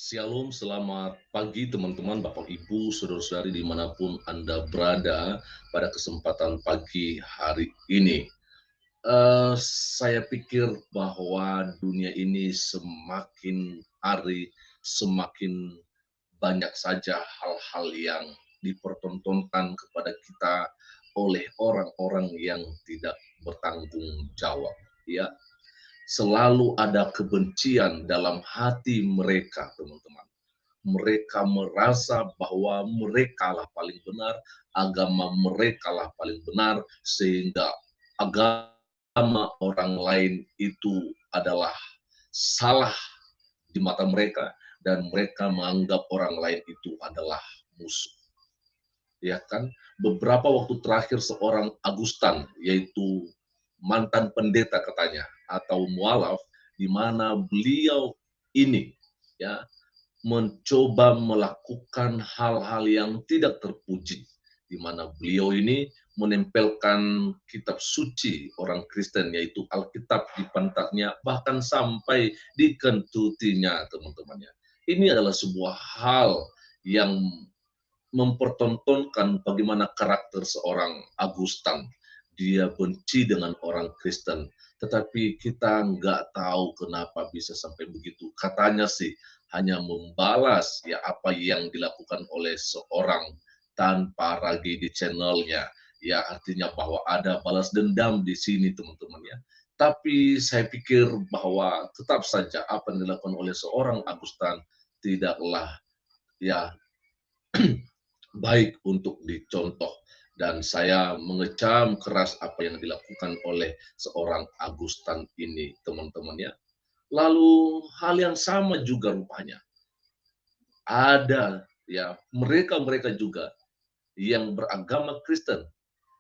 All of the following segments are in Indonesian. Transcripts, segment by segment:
Shalom, selamat pagi teman-teman, Bapak Ibu, saudara-saudari dimanapun Anda berada pada kesempatan pagi hari ini. Eh, saya pikir bahwa dunia ini semakin hari semakin banyak saja hal-hal yang dipertontonkan kepada kita oleh orang-orang yang tidak bertanggung jawab. Ya, selalu ada kebencian dalam hati mereka, teman-teman. Mereka merasa bahwa mereka lah paling benar, agama mereka lah paling benar, sehingga agama orang lain itu adalah salah di mata mereka, dan mereka menganggap orang lain itu adalah musuh. Ya kan, beberapa waktu terakhir seorang Agustan, yaitu mantan pendeta katanya atau mualaf, di mana beliau ini ya mencoba melakukan hal-hal yang tidak terpuji, di mana beliau ini menempelkan kitab suci orang Kristen yaitu Alkitab di pantatnya, bahkan sampai dikentutinya, teman-temannya. Ini adalah sebuah hal yang mempertontonkan bagaimana karakter seorang Agustan. Dia benci dengan orang Kristen, tetapi kita nggak tahu kenapa bisa sampai begitu. Katanya sih hanya membalas ya apa yang dilakukan oleh seorang tanpa ragi di channelnya. Ya artinya bahwa ada balas dendam di sini, teman-teman ya. Tapi saya pikir bahwa tetap saja apa yang dilakukan oleh seorang Agustan tidaklah ya baik untuk dicontoh, dan saya mengecam keras apa yang dilakukan oleh seorang Agustan ini, teman-teman ya. Lalu hal yang sama juga rupanya ada ya mereka-mereka juga yang beragama Kristen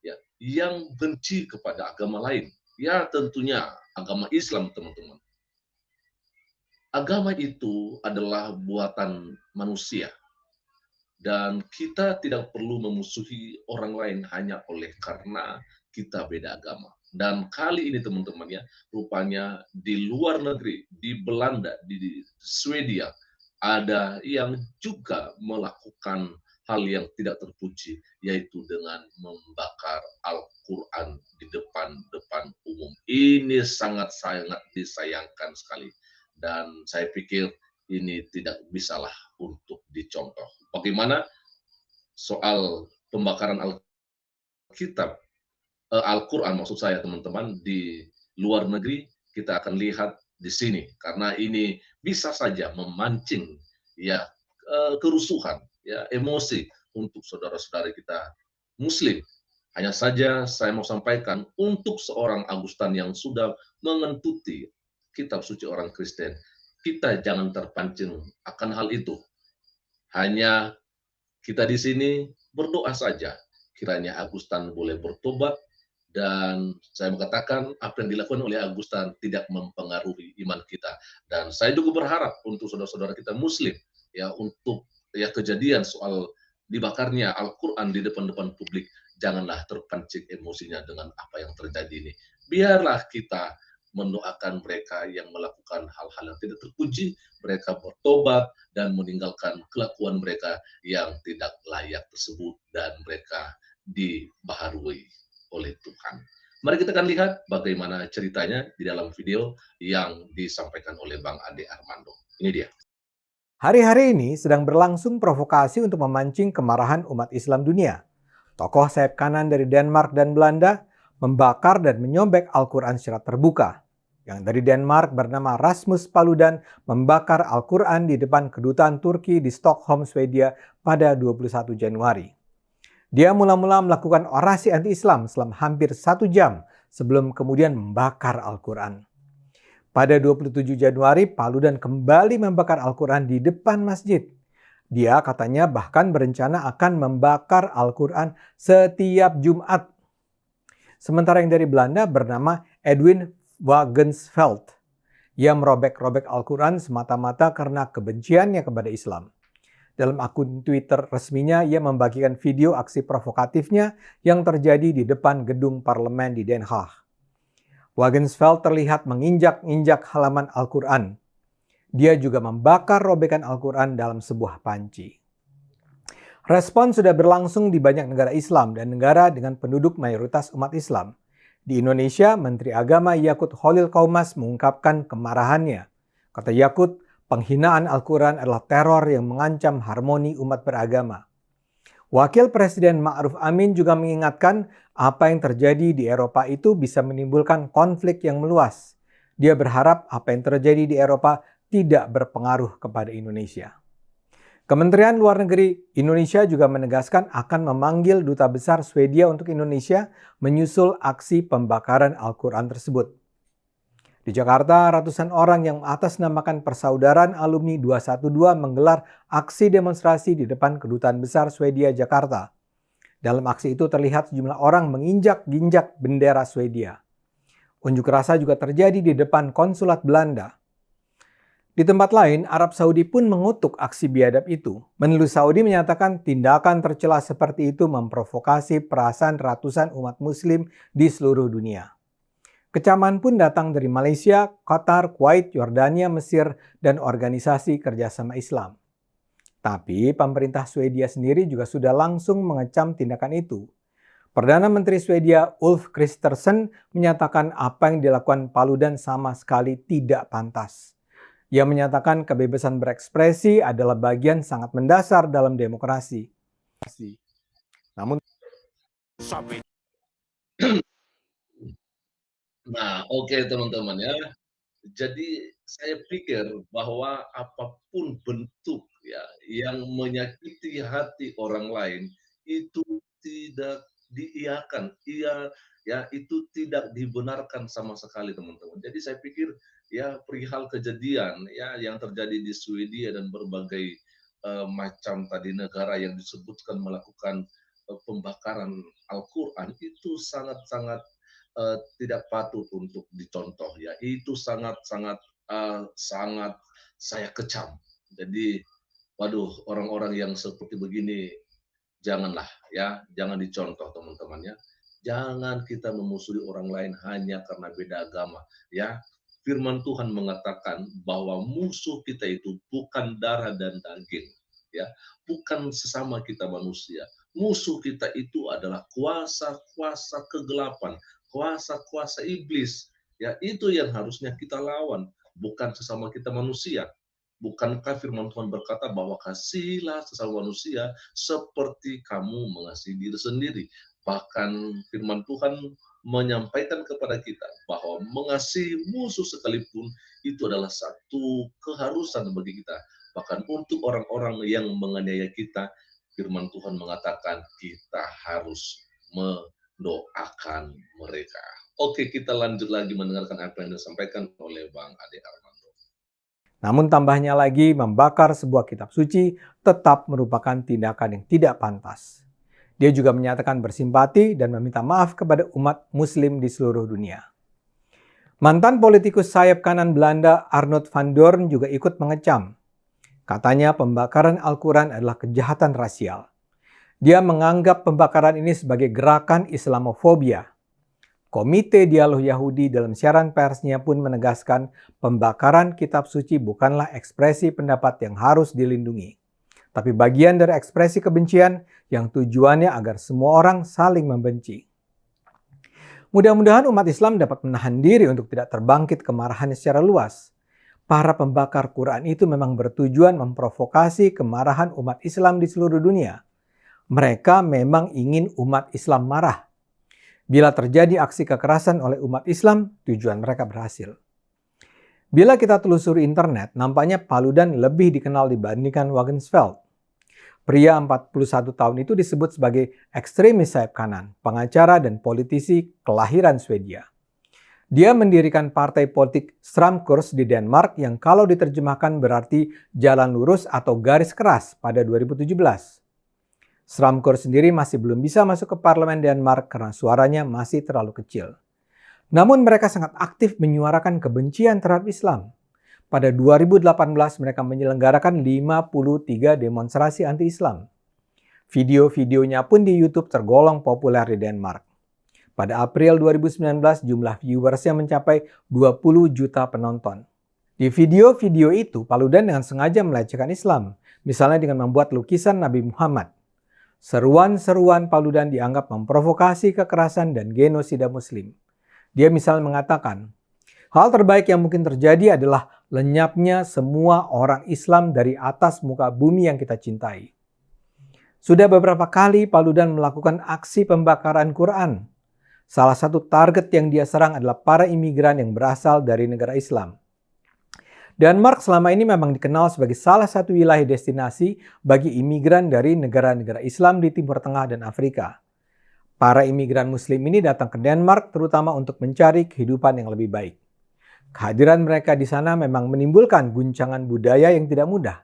ya yang benci kepada agama lain. Ya tentunya agama Islam, teman-teman. Agama itu adalah buatan manusia. Dan kita tidak perlu memusuhi orang lain hanya oleh karena kita beda agama. Dan kali ini teman-teman ya, rupanya di luar negeri, di Belanda, di Swedia, ada yang juga melakukan hal yang tidak terpuji, yaitu dengan membakar Al-Quran di depan umum. Ini sangat-sangat disayangkan sekali. Dan saya pikir ini tidak bisalah untuk dicontoh. Bagaimana soal pembakaran Alkitab, Al-Quran maksud saya, teman-teman, di luar negeri, kita akan lihat di sini. Karena ini bisa saja memancing ya kerusuhan, ya emosi untuk saudara-saudara kita Muslim. Hanya saja saya mau sampaikan untuk seorang Agustan yang sudah mengentuti kitab suci orang Kristen, kita jangan terpancing akan hal itu. Hanya kita di sini berdoa saja, kiranya Agustan boleh bertobat, dan saya mengatakan apa yang dilakukan oleh Agustan tidak mempengaruhi iman kita. Dan saya juga berharap untuk saudara-saudara kita Muslim, ya untuk ya kejadian soal dibakarnya Al-Quran di depan-depan publik, janganlah terpancing emosinya dengan apa yang terjadi ini. Biarlah kita mendoakan mereka yang melakukan hal-hal yang tidak terpuji, mereka bertobat dan meninggalkan kelakuan mereka yang tidak layak tersebut, dan mereka dibaharui oleh Tuhan. Mari kita akan lihat bagaimana ceritanya di dalam video yang disampaikan oleh Bang Ade Armando. Ini dia. Hari-hari ini sedang berlangsung provokasi untuk memancing kemarahan umat Islam dunia. Tokoh sayap kanan dari Denmark dan Belanda membakar dan menyobek Al-Quran secara terbuka. Yang dari Denmark bernama Rasmus Paludan membakar Al-Quran di depan kedutaan Turki di Stockholm, Swedia pada 21 Januari. Dia mula-mula melakukan orasi anti-Islam selama hampir 1 jam sebelum kemudian membakar Al-Quran. Pada 27 Januari, Paludan kembali membakar Al-Quran di depan masjid. Dia katanya bahkan berencana akan membakar Al-Quran setiap Jumat. Sementara yang dari Belanda bernama Edwin Wagensveld. Ia merobek-robek Al-Quran semata-mata karena kebenciannya kepada Islam. Dalam akun Twitter resminya, ia membagikan video aksi provokatifnya yang terjadi di depan gedung parlemen di Den Haag. Wagensveld terlihat menginjak-injak halaman Al-Quran. Dia juga membakar robekan Al-Quran dalam sebuah panci. Respon sudah berlangsung di banyak negara Islam dan negara dengan penduduk mayoritas umat Islam. Di Indonesia, Menteri Agama Yakut Khalil Qaumas mengungkapkan kemarahannya. Kata Yakut, penghinaan Al-Quran adalah teror yang mengancam harmoni umat beragama. Wakil Presiden Ma'ruf Amin juga mengingatkan apa yang terjadi di Eropa itu bisa menimbulkan konflik yang meluas. Dia berharap apa yang terjadi di Eropa tidak berpengaruh kepada Indonesia. Kementerian Luar Negeri Indonesia juga menegaskan akan memanggil Duta Besar Swedia untuk Indonesia menyusul aksi pembakaran Al-Quran tersebut. Di Jakarta, ratusan orang yang mengatasnamakan Persaudaraan Alumni 212 menggelar aksi demonstrasi di depan Kedutaan Besar Swedia Jakarta. Dalam aksi itu terlihat sejumlah orang menginjak-ginjak bendera Swedia. Unjuk rasa juga terjadi di depan konsulat Belanda. Di tempat lain, Arab Saudi pun mengutuk aksi biadab itu. Menlu Saudi menyatakan tindakan tercela seperti itu memprovokasi perasaan ratusan umat muslim di seluruh dunia. Kecaman pun datang dari Malaysia, Qatar, Kuwait, Yordania, Mesir, dan Organisasi Kerjasama Islam. Tapi pemerintah Swedia sendiri juga sudah langsung mengecam tindakan itu. Perdana Menteri Swedia Ulf Kristersson menyatakan apa yang dilakukan Paludan sama sekali tidak pantas. Ia menyatakan kebebasan berekspresi adalah bagian sangat mendasar dalam demokrasi. Namun, Nah, oke teman-teman ya. Jadi saya pikir bahwa apapun bentuk ya yang menyakiti hati orang lain itu tidak diiyakan, ya itu tidak dibenarkan sama sekali teman-teman. Jadi saya pikir ya perihal kejadian ya yang terjadi di Swedia dan berbagai macam tadi negara yang disebutkan melakukan pembakaran Al-Quran itu sangat-sangat tidak patut untuk dicontoh ya. Itu sangat-sangat sangat saya kecam. Jadi waduh, orang-orang yang seperti begini janganlah ya, jangan dicontoh teman-teman ya. Jangan kita memusuhi orang lain hanya karena beda agama ya. Firman Tuhan mengatakan bahwa musuh kita itu bukan darah dan daging ya, bukan sesama kita manusia. Musuh kita itu adalah kuasa-kuasa kegelapan, kuasa-kuasa iblis. Ya, itu yang harusnya kita lawan, bukan sesama kita manusia. Bukankah firman Tuhan berkata bahwa kasihilah sesama manusia seperti kamu mengasihi diri sendiri. Bahkan firman Tuhan menyampaikan kepada kita bahwa mengasihi musuh sekalipun itu adalah satu keharusan bagi kita. Bahkan untuk orang-orang yang menganiaya kita, firman Tuhan mengatakan kita harus mendoakan mereka. Oke, kita lanjut lagi mendengarkan apa yang disampaikan oleh Bang Ade Armando. Namun tambahnya lagi, membakar sebuah kitab suci tetap merupakan tindakan yang tidak pantas. Dia juga menyatakan bersimpati dan meminta maaf kepada umat muslim di seluruh dunia. Mantan politikus sayap kanan Belanda Arnold van Doorn juga ikut mengecam. Katanya pembakaran Al-Quran adalah kejahatan rasial. Dia menganggap pembakaran ini sebagai gerakan Islamofobia. Komite Dialog Yahudi dalam siaran persnya pun menegaskan pembakaran kitab suci bukanlah ekspresi pendapat yang harus dilindungi, tapi bagian dari ekspresi kebencian yang tujuannya agar semua orang saling membenci. Mudah-mudahan umat Islam dapat menahan diri untuk tidak terbangkit kemarahan secara luas. Para pembakar Quran itu memang bertujuan memprovokasi kemarahan umat Islam di seluruh dunia. Mereka memang ingin umat Islam marah. Bila terjadi aksi kekerasan oleh umat Islam, tujuan mereka berhasil. Bila kita telusuri internet, nampaknya Paludan lebih dikenal dibandingkan Wagensveld. Pria 41 tahun itu disebut sebagai ekstremis sayap kanan, pengacara dan politisi kelahiran Swedia. Dia mendirikan partai politik Stramkurs di Denmark yang kalau diterjemahkan berarti jalan lurus atau garis keras pada 2017. Stramkurs sendiri masih belum bisa masuk ke parlemen Denmark karena suaranya masih terlalu kecil. Namun mereka sangat aktif menyuarakan kebencian terhadap Islam. Pada 2018 mereka menyelenggarakan 53 demonstrasi anti-Islam. Video-videonya pun di YouTube tergolong populer di Denmark. Pada April 2019 jumlah viewersnya mencapai 20 juta penonton. Di video-video itu, Paludan dengan sengaja melecehkan Islam, misalnya dengan membuat lukisan Nabi Muhammad. Seruan-seruan Paludan dianggap memprovokasi kekerasan dan genosida Muslim. Dia misalnya mengatakan, hal terbaik yang mungkin terjadi adalah lenyapnya semua orang Islam dari atas muka bumi yang kita cintai. Sudah beberapa kali Paludan melakukan aksi pembakaran Quran. Salah satu target yang dia serang adalah para imigran yang berasal dari negara Islam. Denmark selama ini memang dikenal sebagai salah satu wilayah destinasi bagi imigran dari negara-negara Islam di Timur Tengah dan Afrika. Para imigran Muslim ini datang ke Denmark terutama untuk mencari kehidupan yang lebih baik. Kehadiran mereka di sana memang menimbulkan guncangan budaya yang tidak mudah.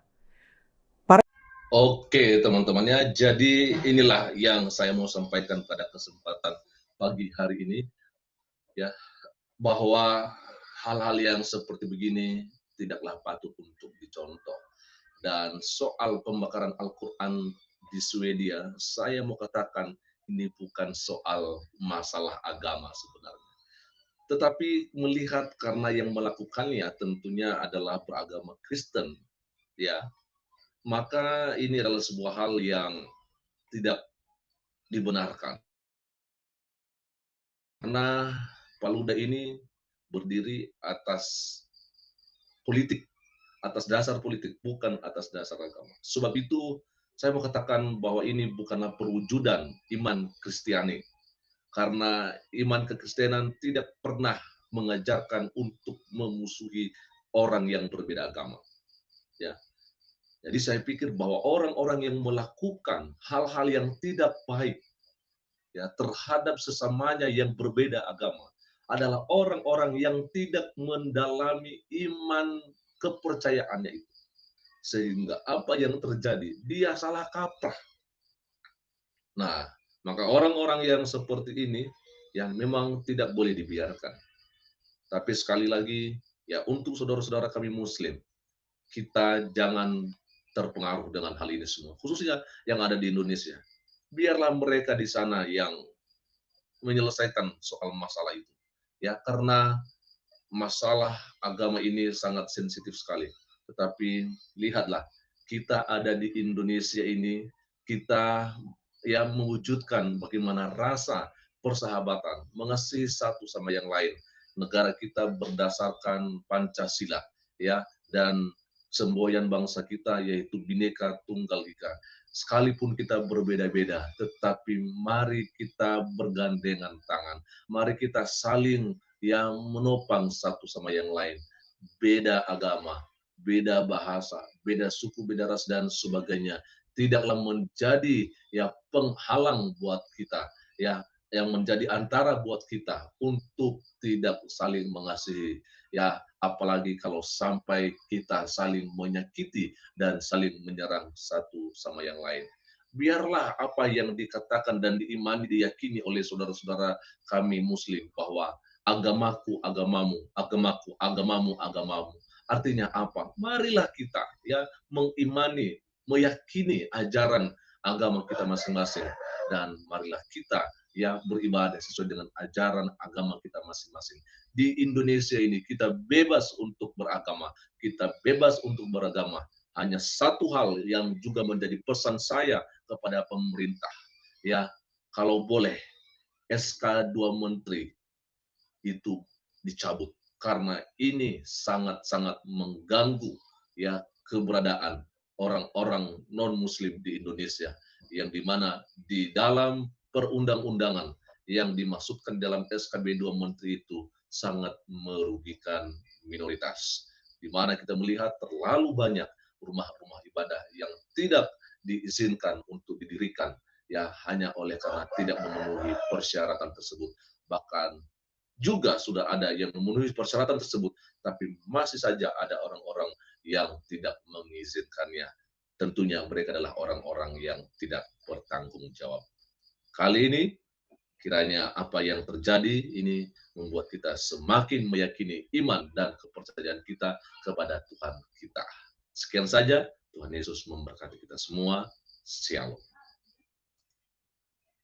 Oke, teman-temannya. Jadi inilah yang saya mau sampaikan pada kesempatan pagi hari ini, ya, bahwa hal-hal yang seperti begini tidaklah patut untuk dicontoh. Dan soal pembakaran Al-Quran di Swedia, saya mau katakan ini bukan soal masalah agama sebenarnya. Tetapi melihat karena yang melakukannya tentunya adalah beragama Kristen, ya, maka ini adalah sebuah hal yang tidak dibenarkan. Karena Paluda ini berdiri atas politik, atas dasar politik, bukan atas dasar agama. Sebab itu, saya mau katakan bahwa ini bukanlah perwujudan iman Kristiani. Karena iman kekristenan tidak pernah mengajarkan untuk memusuhi orang yang berbeda agama. Ya. Jadi saya pikir bahwa orang-orang yang melakukan hal-hal yang tidak baik, ya, terhadap sesamanya yang berbeda agama adalah orang-orang yang tidak mendalami iman kepercayaannya itu. Sehingga apa yang terjadi? Dia salah kaprah. Nah, maka orang-orang yang seperti ini yang memang tidak boleh dibiarkan. Tapi sekali lagi, ya, untuk saudara-saudara kami Muslim, kita jangan terpengaruh dengan hal ini semua, khususnya yang ada di Indonesia. Biarlah mereka di sana yang menyelesaikan soal masalah itu. Ya, karena masalah agama ini sangat sensitif sekali. Tetapi lihatlah, kita ada di Indonesia ini, kita yang mewujudkan bagaimana rasa persahabatan, mengasihi satu sama yang lain. Negara kita berdasarkan Pancasila, ya, dan semboyan bangsa kita yaitu Bhinneka Tunggal Ika. Sekalipun kita berbeda-beda, tetapi mari kita bergandengan tangan. Mari kita saling yang menopang satu sama yang lain. Beda agama, beda bahasa, beda suku, beda ras, dan sebagainya. Tidaklah menjadi ya penghalang buat kita, ya, yang menjadi antara buat kita untuk tidak saling mengasihi. Ya, apalagi kalau sampai kita saling menyakiti dan saling menyerang satu sama yang lain. Biarlah apa yang dikatakan dan diimani, diyakini oleh saudara-saudara kami Muslim bahwa agamaku, agamamu, agamaku, agamamu, agamamu. Artinya apa? Marilah kita ya mengimani, meyakini ajaran agama kita masing-masing, dan marilah kita ya beribadah sesuai dengan ajaran agama kita masing-masing. Di Indonesia ini kita bebas untuk beragama, kita bebas untuk beragama. Hanya satu hal yang juga menjadi pesan saya kepada pemerintah, ya, kalau boleh SK 2 Menteri itu dicabut karena ini sangat-sangat mengganggu ya keberadaan orang-orang non muslim di Indonesia, yang dimana di dalam perundang-undangan yang dimasukkan dalam SKB 2 Menteri itu sangat merugikan minoritas, di mana kita melihat terlalu banyak rumah-rumah ibadah yang tidak diizinkan untuk didirikan ya hanya oleh karena tidak memenuhi persyaratan tersebut. Bahkan juga sudah ada yang memenuhi persyaratan tersebut, tapi masih saja ada orang-orang yang tidak mengizinkannya. Tentunya mereka adalah orang-orang yang tidak bertanggung jawab. Kali ini, kiranya apa yang terjadi ini membuat kita semakin meyakini iman dan kepercayaan kita kepada Tuhan kita. Sekian saja, Tuhan Yesus memberkati kita semua. Shalom.